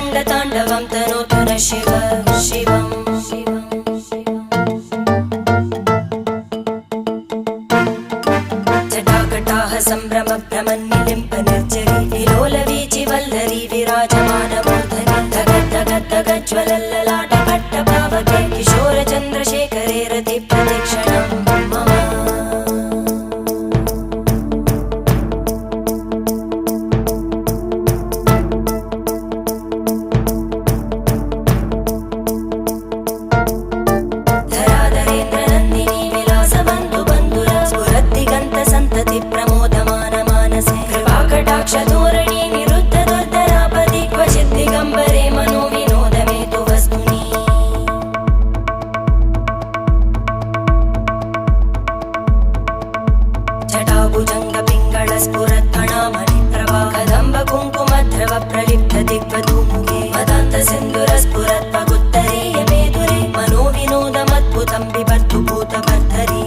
रङ्गताण्डवं तनोतु न शिव शिवम् जटाकटाः सम्भ्रम भ्रमन्निलिम्प निर्जरी विलोलवीचि वल्लरी विराजमानमूर्धनि धगज्ज्वलल्ललाटपट्टपावके किशोरचन्द्रशेखरे रति प्रतीक्षणं मम धराधरेन्द्रनन्दिनी विलासबन्धु बन्धुर स्फुरद्दिगन्त सन्तति प्रमोदमान मानसे कृपाकटाक्षधोरणी निरुद्ध दुर्धरापदि क्वचित् दिगम्बरे मनो विनोदमेतु वस्तुनि जटाभुजङ्ग पिङ्गळ स्फुरत्फणामणि प्रभा कदम्ब कुङ्कुमद्रव प्रलिप्त दिग्वधूमुखे मदान्त सिन्धुर स्फुरत्पगुत्तरीय मेधुरे मनो विनोदमद्भुतं बिभर्तु भूतभर्धरी